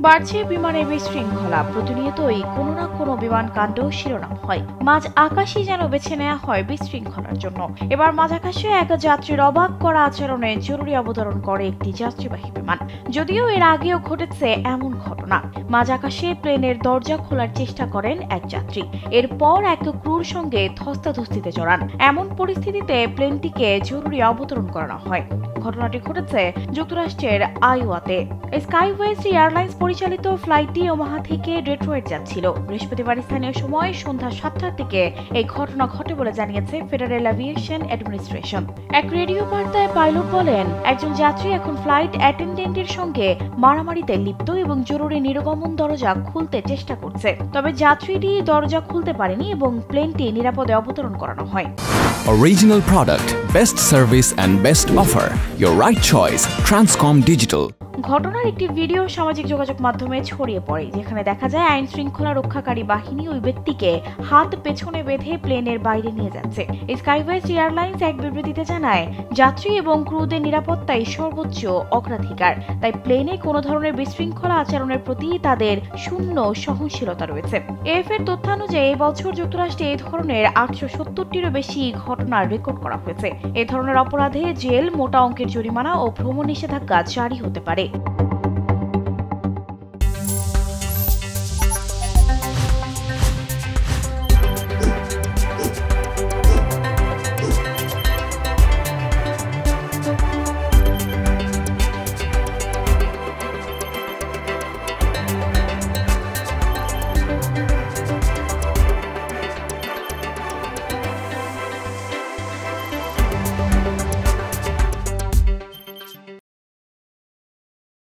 বাড়ছে বিমানে বিশৃঙ্খলা, প্রতিনিয়তই কোনো না কোনো বিমান কাণ্ড শিরোনাম হয়। মাঝ আকাশই যেন বেছে নেওয়া হয় বিশৃঙ্খলার জন্য। এবার মাঝ আকাশে এক যাত্রীর অবাক করা আচরণে জরুরি অবতরণ করে একটি যাত্রীবাহী বিমান। যদিও এর আগেও ঘটেছে এমন ঘটনা। মাঝ আকাশে প্লেনের দরজা খোলার চেষ্টা করেন এক যাত্রী, এরপর এক ক্রুর সঙ্গে ধস্তাধস্তিতে জড়ান। এমন পরিস্থিতিতে প্লেনটিকে জরুরি অবতরণ করানো হয়। ঘটনাটি ঘটেছে যুক্তরাষ্ট্রের আইওয়াতে। স্কাইওয়েস্ট এয়ারলাইন্স পরিচালিত ফ্লাইটটি ওমাহা থেকে ডেট্রয়েট যাচ্ছিল। বৃহস্পতিবার স্থানীয় সময় সন্ধ্যা 7টার দিকে এই ঘটনা ঘটে বলে জানিয়েছে ফেডারেল এভিয়েশন অ্যাডমিনিস্ট্রেশন। এক রেডিও বার্তায় পাইলট বলেন, একজন যাত্রী এখন ফ্লাইট অ্যাটেন্ডেন্টের সঙ্গে মারামারিতে লিপ্ত এবং জরুরি নির্গমন দরজা খুলতে চেষ্টা করছে। তবে যাত্রীটি দরজা খুলতে পারেনি এবং প্লেনটি নিরাপদে অবতরণ করানো হয়। Original product, best service and best offer. Your right choice, Transcom Digital. ঘটনার একটি ভিডিও সামাজিক যোগাযোগ মাধ্যমে ছড়িয়ে পড়ে, যেখানে দেখা যায় আইন শৃঙ্খলা রক্ষাকারী বাহিনী ওই ব্যক্তিকে হাত পেছনে বেঁধে প্লেনের বাইরে নিয়ে যাচ্ছে। স্কাইওয়েস্ট এয়ারলাইন্স এক বিবৃতিতে জানায়, যাত্রী এবং ক্রুদের নিরাপত্তাই সর্বোচ্চ অগ্রাধিকার। তাই প্লেনে কোনো ধরনের বিশৃঙ্খলা আচরণের প্রতি তাদের শূন্য সহনশীলতা রয়েছে। এএফ-এর তথ্যানুযায়ী এই বছর যুক্তরাষ্ট্রে এই ধরনের 870টিরও বেশি ঘটনার রেকর্ড করা হয়েছে। এ ধরনের অপরাধে জেল, মোটা অঙ্কের জরিমানা ও ভ্রমণ নিষেধাজ্ঞা জারি হতে পারে।